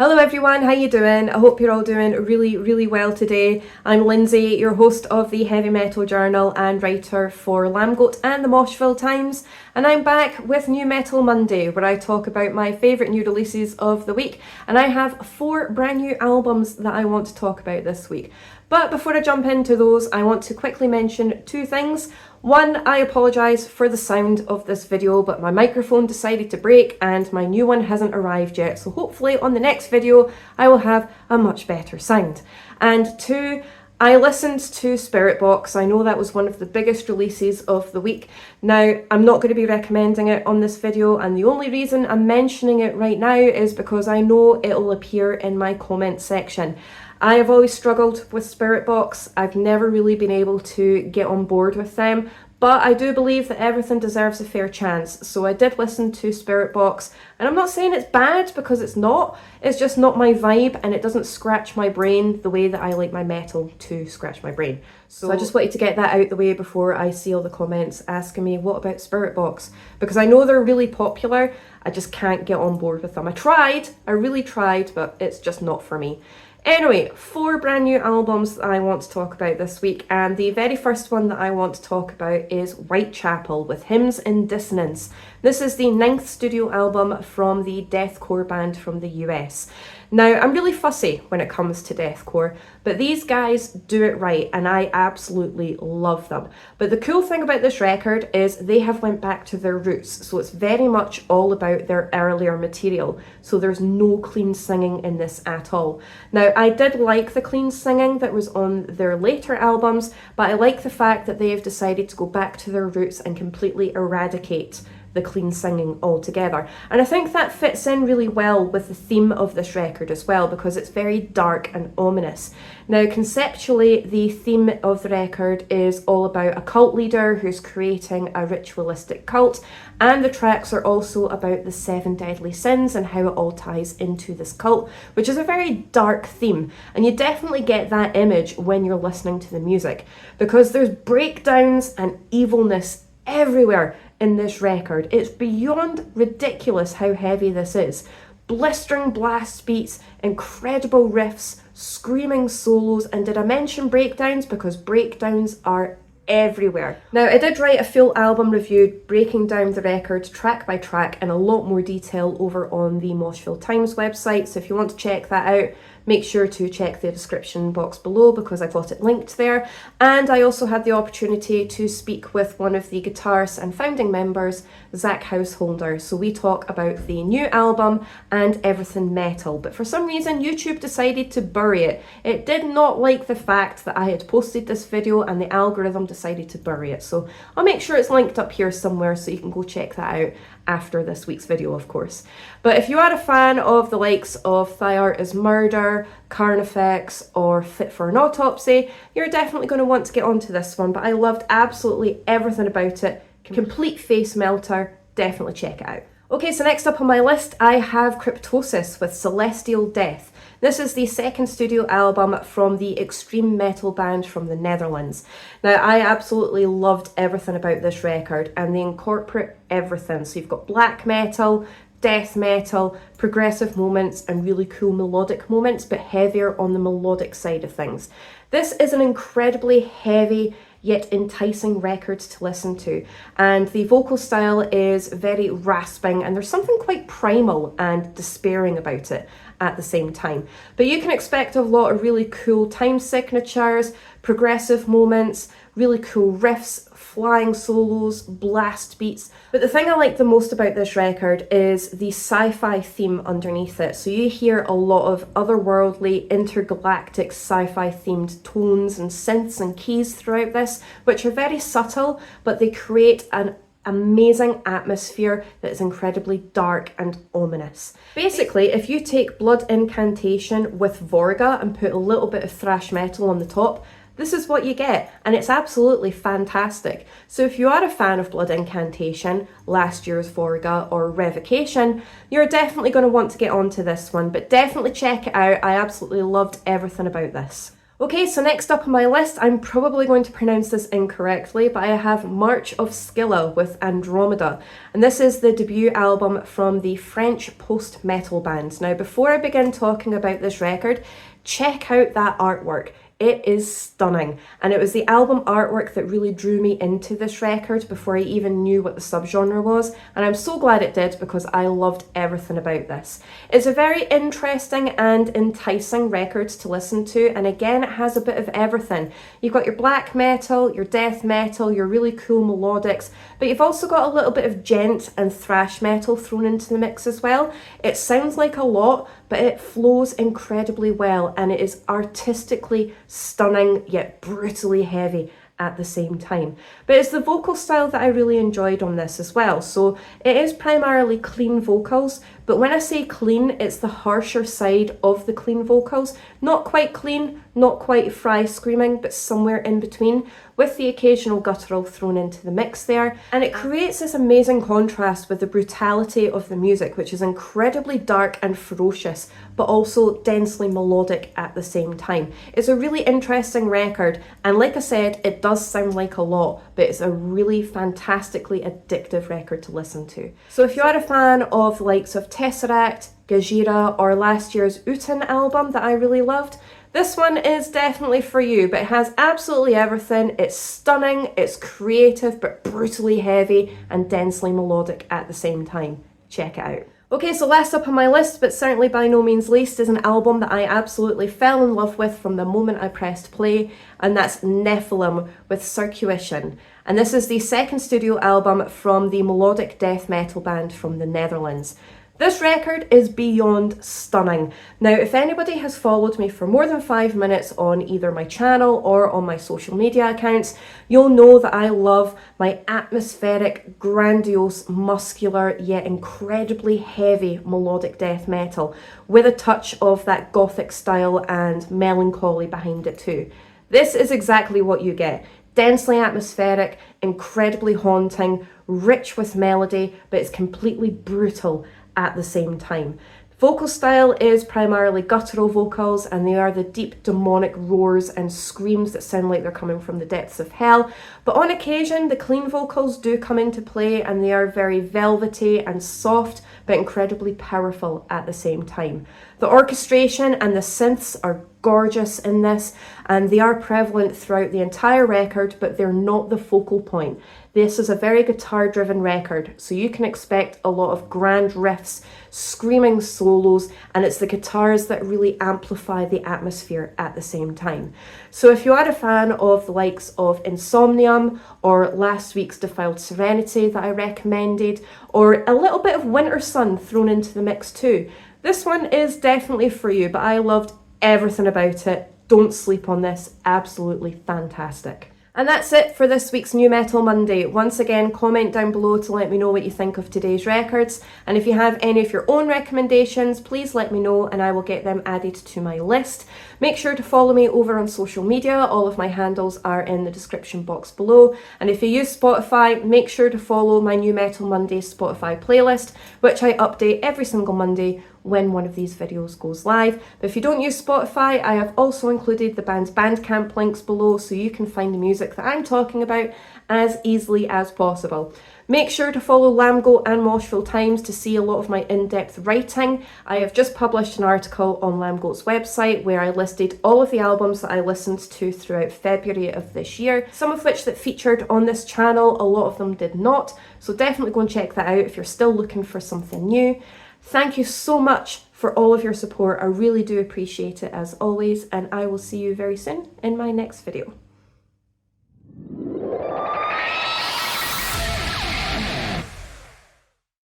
Hello everyone, how you doing? I hope you're all doing really well today. I'm Lindsay, your host of the Heavy Metal Journal and writer for Lambgoat and the Moshville Times, and I'm back with New Metal Monday, where I talk about my favourite new releases of the week, and I have 4 brand new albums that I want to talk about this week. But before I jump into those, I want to quickly mention 2 things. One, I apologise for the sound of this video, but my microphone decided to break and my new one hasn't arrived yet, so hopefully on the next video I will have a much better sound. And 2, I listened to Spiritbox. I know that was one of the biggest releases of the week. Now, I'm not going to be recommending it on this video, and the only reason I'm mentioning it right now is because I know it'll appear in my comment section. I have always struggled with Spiritbox. I've never really been able to get on board with them, but I do believe that everything deserves a fair chance. So I did listen to Spiritbox, and I'm not saying it's bad because it's not. It's just not my vibe, and it doesn't scratch my brain the way that I like my metal to scratch my brain. So I just wanted to get that out the way before I see all the comments asking me, what about Spiritbox? Because I know they're really popular, I just can't get on board with them. I really tried, but it's just not for me. Anyway, 4 brand new albums that I want to talk about this week, and the very first one that I want to talk about is Whitechapel with Hymns in Dissonance. This is the 9th studio album from the deathcore band from the US. Now, I'm really fussy when it comes to deathcore, but these guys do it right, and I absolutely love them. But the cool thing about this record is they have went back to their roots, so it's very much all about their earlier material, so there's no clean singing in this at all. Now, I did like the clean singing that was on their later albums, but I like the fact that they have decided to go back to their roots and completely eradicate the clean singing altogether. And I think that fits in really well with the theme of this record as well, because it's very dark and ominous. Now, conceptually, the theme of the record is all about a cult leader who's creating a ritualistic cult, and the tracks are also about the 7 deadly sins and how it all ties into this cult, which is a very dark theme. And you definitely get that image when you're listening to the music, because there's breakdowns and evilness everywhere in this record. It's beyond ridiculous how heavy this is. Blistering blast beats, incredible riffs, screaming solos, and did I mention breakdowns? Because breakdowns are everywhere. Now, I did write a full album review breaking down the record track by track in a lot more detail over on the Moshville Times website, so if you want to check that out, make sure to check the description box below because I've got it linked there. And I also had the opportunity to speak with one of the guitarists and founding members, Zach Householder. So we talk about the new album and everything metal. But for some reason, YouTube decided to bury it. It did not like the fact that I had posted this video, and the algorithm decided to bury it. So I'll make sure it's linked up here somewhere so you can go check that out after this week's video, of course. But if you are a fan of the likes of Thy Art Is Murder, Carnifex, or Fit for an Autopsy, you're definitely going to want to get onto this one. But I loved absolutely everything about it. Complete face melter. Definitely check it out. Okay, so next up on my list, I have Cryptosis with Celestial Death. This is the 2nd studio album from the extreme metal band from the Netherlands. Now, I absolutely loved everything about this record, and they incorporate everything. So you've got black metal, death metal, progressive moments, and really cool melodic moments, but heavier on the melodic side of things. This is an incredibly heavy yet enticing record to listen to, and the vocal style is very rasping, and there's something quite primal and despairing about it at the same time. But you can expect a lot of really cool time signatures, progressive moments, really cool riffs, flying solos, blast beats. But the thing I like the most about this record is the sci-fi theme underneath it. So you hear a lot of otherworldly, intergalactic sci-fi themed tones and synths and keys throughout this, which are very subtle, but they create an amazing atmosphere that is incredibly dark and ominous. Basically, if you take Blood Incantation with Vorga and put a little bit of thrash metal on the top, this is what you get, and it's absolutely fantastic. So if you are a fan of Blood Incantation, last year's Vorga, or Revocation, you're definitely going to want to get onto this one, but definitely check it out. I absolutely loved everything about this. Okay, so next up on my list, I'm probably going to pronounce this incorrectly, but I have March of Scylla with Andromeda. And this is the debut album from the French post-metal band. Now, before I begin talking about this record, check out that artwork. It is stunning, and it was the album artwork that really drew me into this record before I even knew what the subgenre was, and I'm so glad it did because I loved everything about this. It's a very interesting and enticing record to listen to, and again it has a bit of everything. You've got your black metal, your death metal, your really cool melodics, but you've also got a little bit of gent and thrash metal thrown into the mix as well. It sounds like a lot, but it flows incredibly well, and it is artistically stunning yet brutally heavy at the same time. But it's the vocal style that I really enjoyed on this as well. So it is primarily clean vocals, but when I say clean, it's the harsher side of the clean vocals. Not quite clean, not quite fry screaming, but somewhere in between, with the occasional guttural thrown into the mix there. And it creates this amazing contrast with the brutality of the music, which is incredibly dark and ferocious, but also densely melodic at the same time. It's a really interesting record, and like I said, it does sound like a lot, but it's a really fantastically addictive record to listen to. So if you are a fan of the likes of Tesseract, Gajira, or last year's Utan album that I really loved, this one is definitely for you, but it has absolutely everything. It's stunning, it's creative, but brutally heavy and densely melodic at the same time. Check it out. Okay, so last up on my list, but certainly by no means least, is an album that I absolutely fell in love with from the moment I pressed play, and that's Nephilim with Circuition. And this is the second studio album from the melodic death metal band from the Netherlands. This record is beyond stunning. Now, if anybody has followed me for more than 5 minutes on either my channel or on my social media accounts, you'll know that I love my atmospheric, grandiose, muscular, yet incredibly heavy melodic death metal, with a touch of that gothic style and melancholy behind it too. This is exactly what you get. Densely atmospheric, incredibly haunting, rich with melody, but it's completely brutal at the same time. Vocal style is primarily guttural vocals, and they are the deep demonic roars and screams that sound like they're coming from the depths of hell. But on occasion, the clean vocals do come into play, and they are very velvety and soft, but incredibly powerful at the same time. The orchestration and the synths are gorgeous in this, and they are prevalent throughout the entire record, but they're not the focal point. This is a very guitar-driven record, so you can expect a lot of grand riffs, screaming solos, and it's the guitars that really amplify the atmosphere at the same time. So if you are a fan of the likes of Insomnium, or last week's Defiled Serenity that I recommended, or a little bit of Winter Sun thrown into the mix too, this one is definitely for you, but I loved everything about it. Don't sleep on this, absolutely fantastic. And that's it for this week's New Metal Monday. Once again, comment down below to let me know what you think of today's records. And if you have any of your own recommendations, please let me know and I will get them added to my list. Make sure to follow me over on social media. All of my handles are in the description box below. And if you use Spotify, make sure to follow my New Metal Monday Spotify playlist, which I update every single Monday when one of these videos goes live. But if you don't use Spotify, I have also included the band's Bandcamp links below so you can find the music that I'm talking about as easily as possible. Make sure to follow Lambgoat and Moshville Times to see a lot of my in-depth writing. I have just published an article on Lambgoat's website where I listed all of the albums that I listened to throughout February of this year, some of which that featured on this channel, a lot of them did not, so definitely go and check that out if you're still looking for something new. Thank you so much for all of your support. I really do appreciate it as always, and I will see you very soon in my next video.